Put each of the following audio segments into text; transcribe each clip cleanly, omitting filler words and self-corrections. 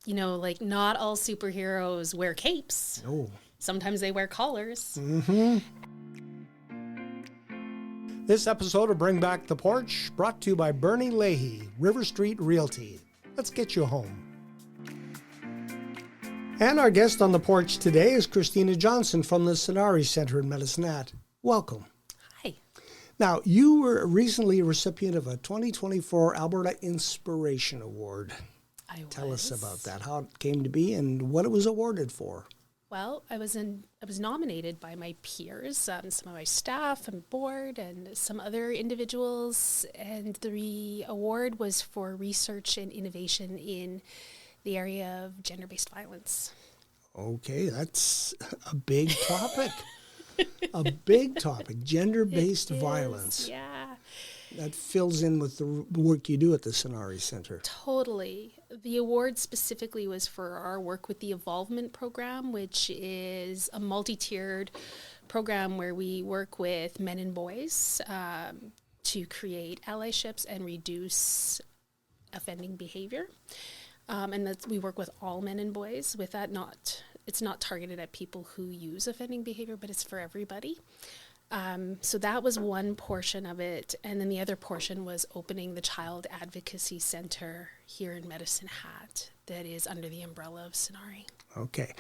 like not all superheroes wear capes. Oh. Sometimes they wear collars. Mm-hmm. This episode of Bring Back the Porch, brought to you by Bernie Leahy, River Street Realty. Let's get you home. And our guest on the porch today is Christina Johnson from the Sanare Centre in Medicine. Welcome. Hi. Now, you were recently a recipient of a 2024 Alberta Inspiration Award. Tell us about that, how it came to be and what it was awarded for. Well, I was nominated by my peers, some of my staff and board and some other individuals, and the award was for research and innovation in the area of gender-based violence. Okay, that's a big topic. A big topic, gender-based violence. Yeah. That fills in with the work you do at the Sanare Centre. Totally. The award specifically was for our work with the Evolvement Program, which is a multi-tiered program where we work with men and boys to create allyships and reduce offending behavior. And we work with all men and boys with that. It's not targeted at people who use offending behavior, but it's for everybody. So that was one portion of it. And then the other portion was opening the Child Advocacy Centre here in Medicine Hat that is under the umbrella of Sanare. Okay.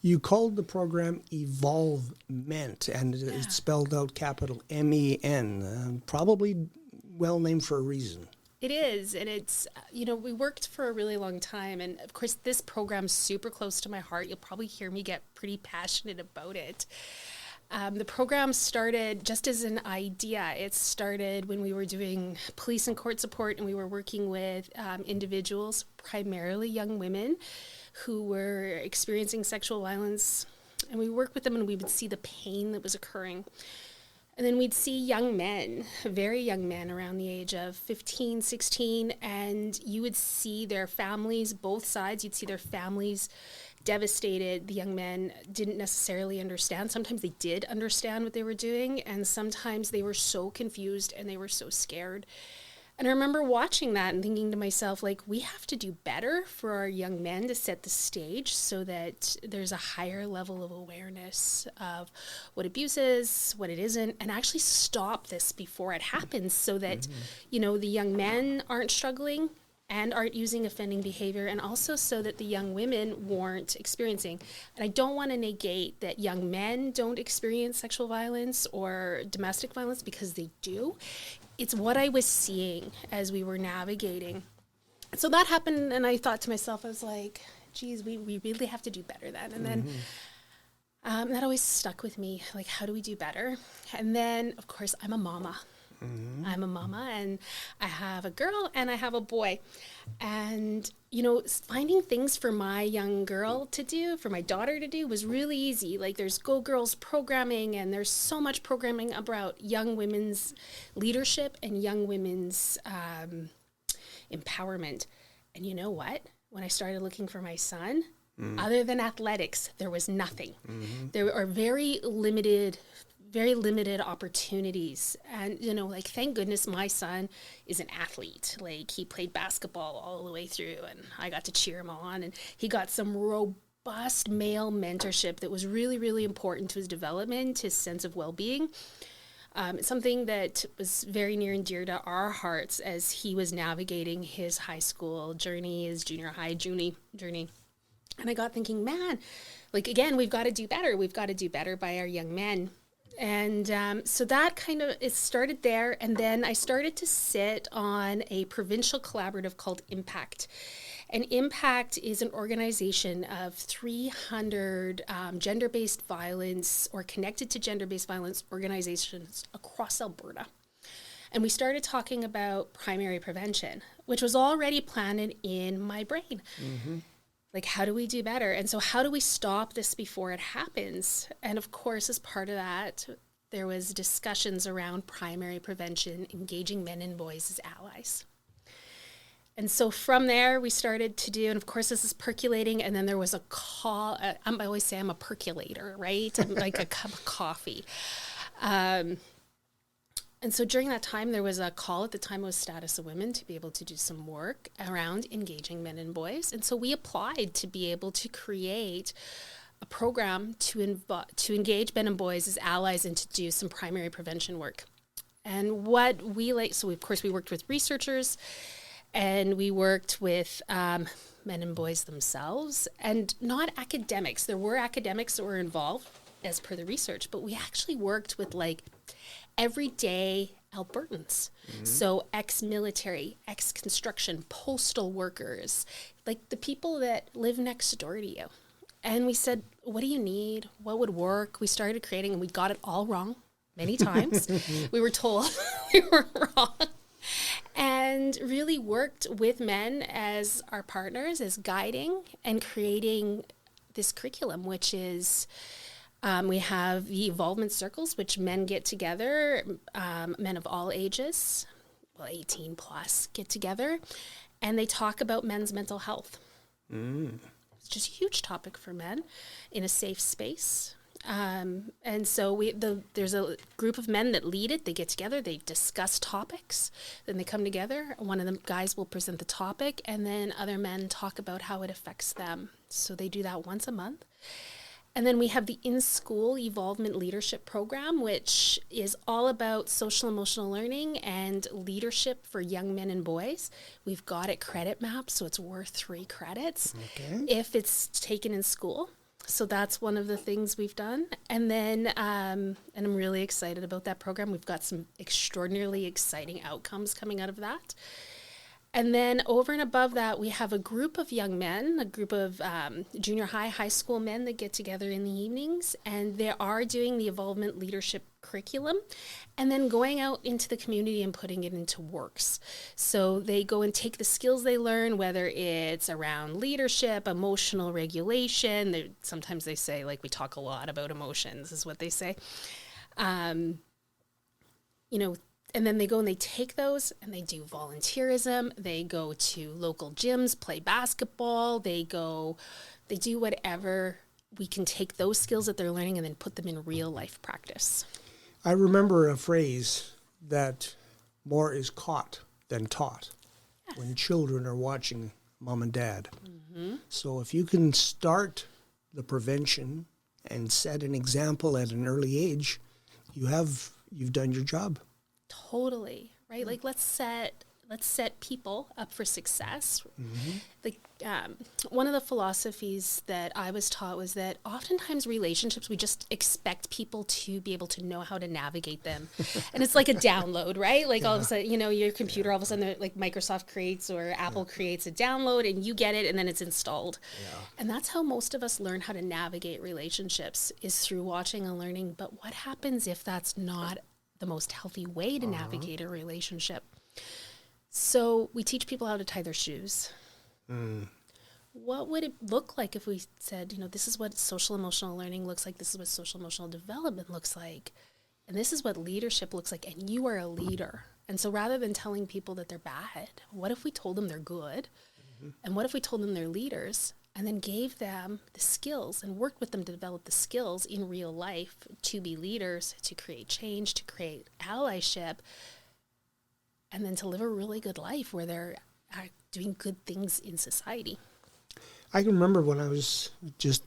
You called the program Evolvement, and it's spelled out capital MEN. Probably well named for a reason. It is, and it's, we worked for a really long time, and of course this program's super close to my heart. You'll probably hear me get pretty passionate about it. The program started just as an idea. It started when we were doing police and court support, and we were working with individuals, primarily young women, who were experiencing sexual violence, and we worked with them, and we would see the pain that was occurring. And then we'd see young men, very young men around the age of 15, 16, and you would see their families, both sides, you'd see their families devastated. The young men didn't necessarily understand. Sometimes they did understand what they were doing, and sometimes they were so confused and they were so scared. And I remember watching that and thinking to myself, we have to do better for our young men to set the stage so that there's a higher level of awareness of what abuse is, what it isn't, and actually stop this before it happens so that, the young men aren't struggling and aren't using offending behavior, and also so that the young women weren't experiencing. And I don't want to negate that young men don't experience sexual violence or domestic violence, because they do. It's what I was seeing as we were navigating. So that happened, and I thought to myself, I was like, geez, we really have to do better then. And then that always stuck with me, how do we do better? And then, of course, I'm a mama. I'm a mama, and I have a girl and I have a boy. And, finding things for my young girl to do, for my daughter to do, was really easy. There's Go Girls programming, and there's so much programming about young women's leadership and young women's empowerment. And you know what? When I started looking for my son, other than athletics, there was nothing. There are very limited opportunities. And, thank goodness my son is an athlete. He played basketball all the way through, and I got to cheer him on. And he got some robust male mentorship that was really, really important to his development, his sense of well-being. Something that was very near and dear to our hearts as he was navigating his high school journey, his junior high journey. And I got thinking, man, again, we've got to do better. We've got to do better by our young men. And so that it started there. And then I started to sit on a provincial collaborative called Impact. And Impact is an organization of 300 gender-based violence or connected to gender-based violence organizations across Alberta. And we started talking about primary prevention, which was already planted in my brain. How do we do better? And so how do we stop this before it happens? And of course, as part of that, there was discussions around primary prevention, engaging men and boys as allies. And so from there, we started to do, and of course, this is percolating, and then there was a call. I always say I'm a percolator, right? I'm like a cup of coffee. And so during that time, there was a call at the time, it was Status of Women, to be able to do some work around engaging men and boys. And so we applied to be able to create a program to engage men and boys as allies and to do some primary prevention work. And what we of course, we worked with researchers, and we worked with men and boys themselves, and not academics. There were academics that were involved as per the research, but we actually worked with everyday Albertans. So ex-military, ex-construction, postal workers, the people that live next door to you. And we said, what do you need? What would work? We started creating, and we got it all wrong many times. We were told we were wrong. And really worked with men as our partners, as guiding and creating this curriculum, which is, we have the Evolvement Circles, which men get together, men of all ages, 18 plus, get together, and they talk about men's mental health. It's just a huge topic for men in a safe space. And so there's a group of men that lead it. They get together, they discuss topics, then they come together. One of the guys will present the topic, and then other men talk about how it affects them. So they do that once a month. And then we have the in-school Evolvement Leadership Program, which is all about social emotional learning and leadership for young men and boys. We've got it credit mapped, so it's worth 3 credits if it's taken in school. So that's one of the things we've done. And then, and I'm really excited about that program. We've got some extraordinarily exciting outcomes coming out of that. And then over and above that, we have a group of young men, a group of junior high school men that get together in the evenings, and they are doing the Evolvement Leadership Curriculum and then going out into the community and putting it into works. So they go and take the skills they learn, whether it's around leadership, emotional regulation. Sometimes they say, we talk a lot about emotions, is what they say. And then they go and they take those and they do volunteerism. They go to local gyms, play basketball. They do whatever we can take those skills that they're learning and then put them in real life practice. I remember a phrase that more is caught than taught when children are watching mom and dad. So if you can start the prevention and set an example at an early age, you've done your job. Totally, right? Let's set people up for success. One of the philosophies that I was taught was that oftentimes relationships, we just expect people to be able to know how to navigate them. And it's like a download, right? All of a sudden, your computer, all of a sudden, Microsoft creates or Apple creates a download and you get it and then it's installed. And that's how most of us learn how to navigate relationships, is through watching and learning. But what happens if that's not the most healthy way to navigate a relationship? So we teach people how to tie their shoes. What would it look like if we said, this is what social emotional learning looks like, this is what social emotional development looks like, and this is what leadership looks like, and you are a leader. And so rather than telling people that they're bad, what if we told them they're good? And what if we told them they're leaders, and then gave them the skills and worked with them to develop the skills in real life to be leaders, to create change, to create allyship, and then to live a really good life where they're doing good things in society. I can remember when I was just,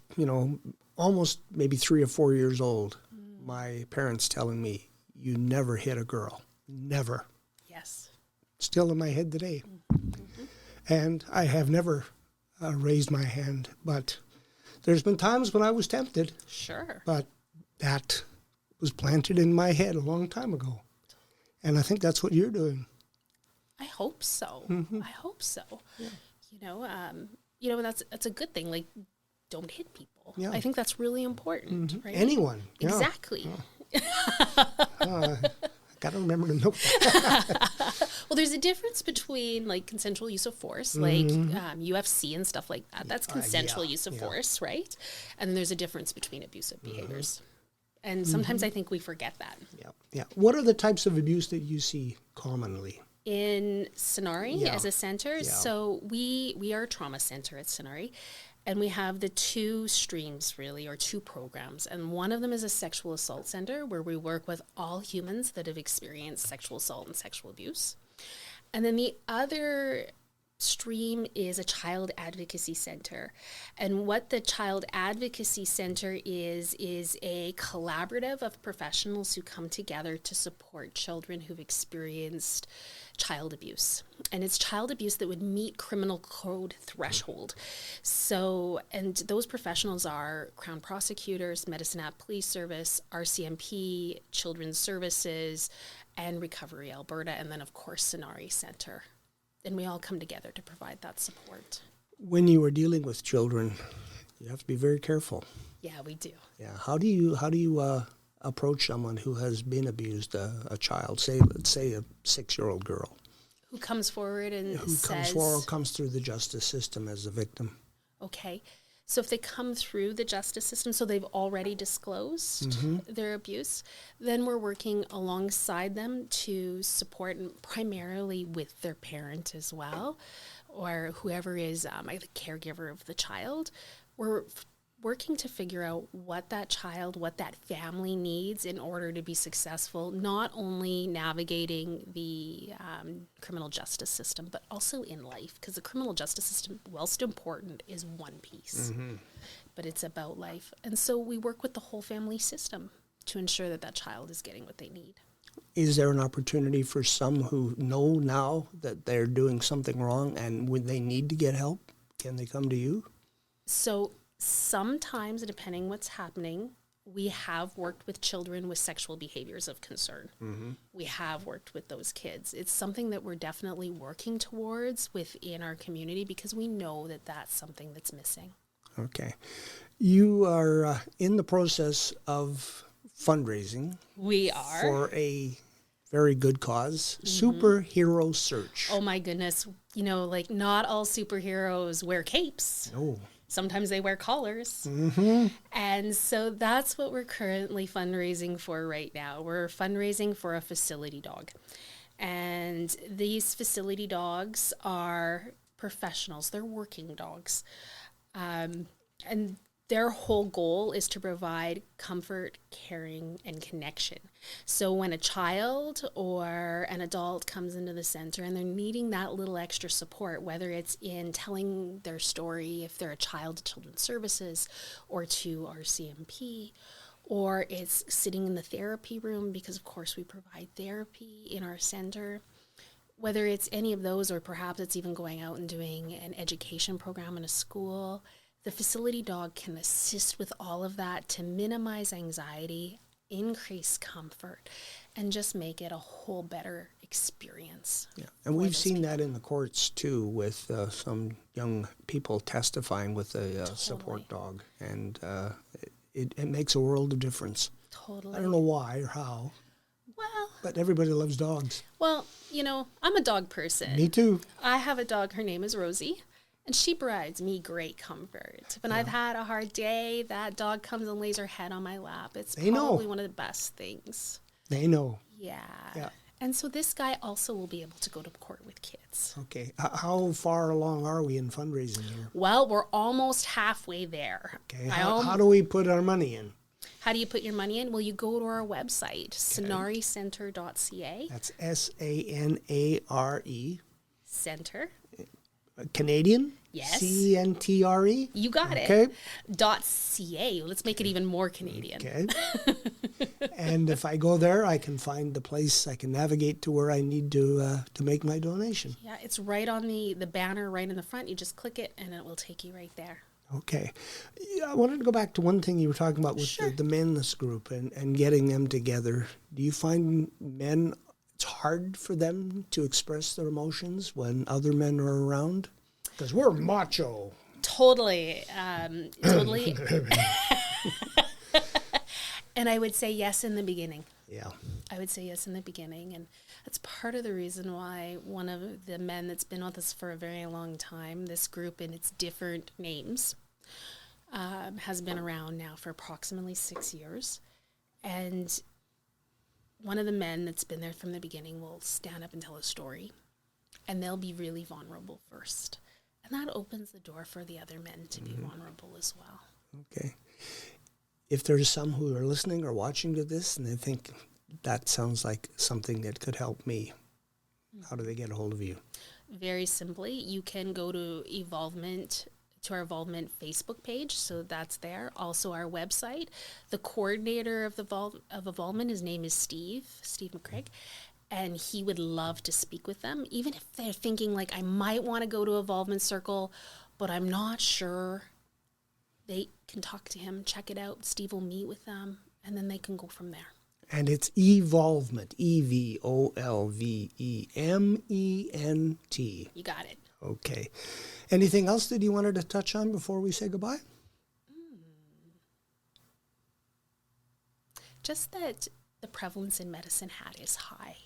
almost maybe 3 or 4 years old, my parents telling me, you never hit a girl. Never. Yes. Still in my head today. And I have never raised my hand, but there's been times when I was tempted. Sure. But that was planted in my head a long time ago. And I think that's what you're doing. I hope so. I hope so. Yeah. That's a good thing. Don't hit people. Yeah. I think that's really important, right? Anyone. Yeah. Exactly. Got to remember to note that. Well, there's a difference between consensual use of force, UFC and stuff like that. That's consensual use of force, right? And then there's a difference between abusive behaviors. And sometimes I think we forget that. Yeah. What are the types of abuse that you see commonly? In Sanare as a center, so we are a trauma center at Sanare, And we have the two streams, really, or two programs. And one of them is a sexual assault center where we work with all humans that have experienced sexual assault and sexual abuse. And then the other stream is a Child Advocacy Centre. And what the Child Advocacy Centre is a collaborative of professionals who come together to support children who've experienced child abuse. And it's child abuse that would meet criminal code threshold. So, and those professionals are Crown prosecutors, Medicine Hat Police Service, RCMP, Children's Services, and Recovery Alberta, and then of course Sanare Centre. And we all come together to provide that support. When you are dealing with children, you have to be very careful. Yeah, we do. Yeah. How do you approach someone who has been abused, a child, let's say a 6-year-old girl, who comes forward and comes through the justice system as a victim? Okay. So if they come through the justice system, so they've already disclosed their abuse, then we're working alongside them to support, and primarily with their parent as well, or whoever is the caregiver of the child. We're working to figure out what that child, what that family needs in order to be successful, not only navigating the criminal justice system, but also in life. Because the criminal justice system, whilst important, is one piece, but it's about life. And so we work with the whole family system to ensure that that child is getting what they need. Is there an opportunity for some who know now that they're doing something wrong and when they need to get help, can they come to you? So sometimes, depending what's happening, we have worked with children with sexual behaviors of concern. We have worked with those kids. It's something that we're definitely working towards within our community because we know that that's something that's missing. Okay. You are in the process of fundraising. We are. For a very good cause, Superhero Search. Oh my goodness. You know, like not all superheroes wear capes. No. Sometimes they wear collars. And so that's what we're currently fundraising for right now. We're fundraising for a facility dog. And these facility dogs are professionals. They're working dogs. And their whole goal is to provide comfort, caring, and connection. So when a child or an adult comes into the center and they're needing that little extra support, whether it's in telling their story, if they're a child to Children's Services or to RCMP, or it's sitting in the therapy room, because of course we provide therapy in our center, whether it's any of those, or perhaps it's even going out and doing an education program in a school, the facility dog can assist with all of that to minimize anxiety, increase comfort, and just make it a whole better experience. Yeah. And we've seen that in the courts too, with some young people testifying with a support dog, and it makes a world of difference. Totally. I don't know why or how. Well, but everybody loves dogs. Well, you know, I'm a dog person. Me too. I have a dog. Her name is Rosie. And she provides me great comfort. When I've had a hard day, that dog comes and lays her head on my lap. It's probably one of the best things. They know. Yeah. And so this guy also will be able to go to court with kids. Okay. How far along are we in fundraising here? Well, we're almost halfway there. Okay. How do we put our money in? How do you put your money in? Well, you go to our website, sanarecentre.ca. That's SANARE. Centre. Canadian? Yes. CENTRE? You got it. .ca. Let's make it even more Canadian. Okay. And if I go there, I can find the place, I can navigate to where I need to make my donation. Yeah, it's right on the banner right in the front. You just click it and it will take you right there. Okay. I wanted to go back to one thing you were talking about with the men's group and getting them together. Do you find men, it's hard for them to express their emotions when other men are around? Because we're macho. Totally. Totally. And I would say yes in the beginning. Yeah. I would say yes in the beginning. And that's part of the reason why one of the men that's been with us for a very long time, this group in its different names, has been around now for approximately 6 years. And one of the men that's been there from the beginning will stand up and tell a story. And they'll be really vulnerable first. And And that opens the door for the other men to be vulnerable as well. Okay. If there's some who are listening or watching to this and they think that sounds like something that could help me, how do they get a hold of you? Very simply, you can go to our Evolvement Facebook page, so that's there. Also our website. The coordinator of Evolvement, his name is Steve McCraig, and he would love to speak with them, even if they're thinking like, I might want to go to Evolvement Circle, but I'm not sure. They can talk to him, check it out. Steve will meet with them, and then they can go from there. And it's Evolvement, Evolvement. You got it. Okay. Anything else that you wanted to touch on before we say goodbye? Just that the prevalence in Medicine Hat is high.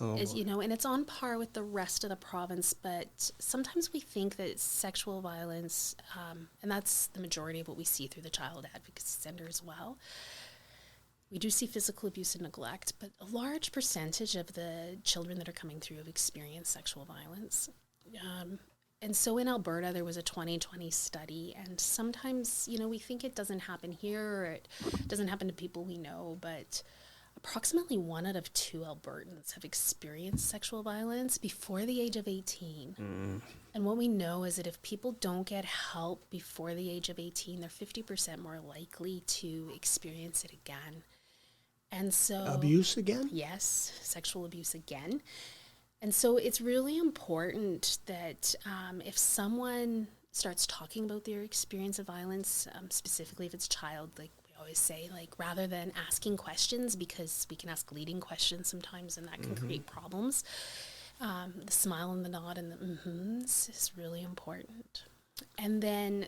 Oh. And it's on par with the rest of the province, but sometimes we think that sexual violence, and that's the majority of what we see through the Child Advocacy Centre as well. We do see physical abuse and neglect, but a large percentage of the children that are coming through have experienced sexual violence. And so in Alberta, there was a 2020 study, and sometimes, we think it doesn't happen here, or it doesn't happen to people we know, but approximately 1 out of 2 Albertans have experienced sexual violence before the age of 18. And what we know is that if people don't get help before the age of 18, they're 50% more likely to experience it again. And so... Abuse again? Yes, sexual abuse again. And so it's really important that if someone starts talking about their experience of violence, specifically if it's a child, like we always say, like rather than asking questions, because we can ask leading questions sometimes and that can create problems, the smile and the nod and the mm-hms is really important. And then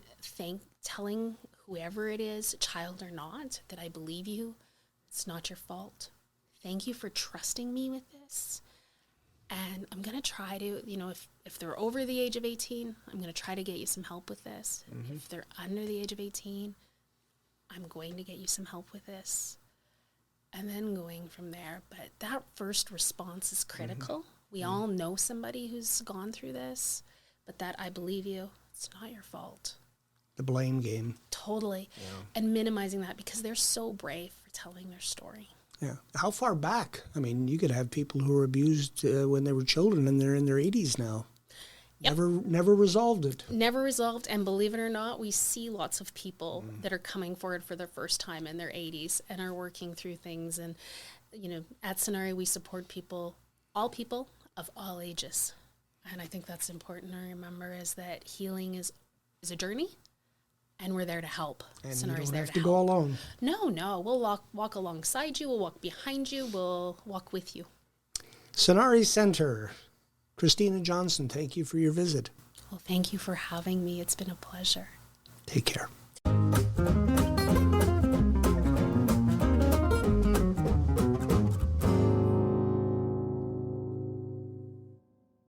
telling whoever it is, child or not, that I believe you, it's not your fault. Thank you for trusting me with this. And I'm going to try to, if they're over the age of 18, I'm going to try to get you some help with this. If they're under the age of 18, I'm going to get you some help with this. And then going from there. But that first response is critical. We all know somebody who's gone through this, but that I believe you, it's not your fault. The blame game. Totally. Yeah. And minimizing that because they're so brave for telling their story. Yeah. How far back? I mean, you could have people who were abused when they were children and they're in their 80s now. Yep. Never resolved it. Never resolved. And believe it or not, we see lots of people that are coming forward for their first time in their 80s and are working through things. And, at Sanare, we support all people of all ages. And I think that's important to remember is that healing is a journey. And we're there to help. And Sanare's you don't have to go alone. No. We'll walk alongside you. We'll walk behind you. We'll walk with you. Sanare Centre. Christina Johnson, thank you for your visit. Well, thank you for having me. It's been a pleasure. Take care.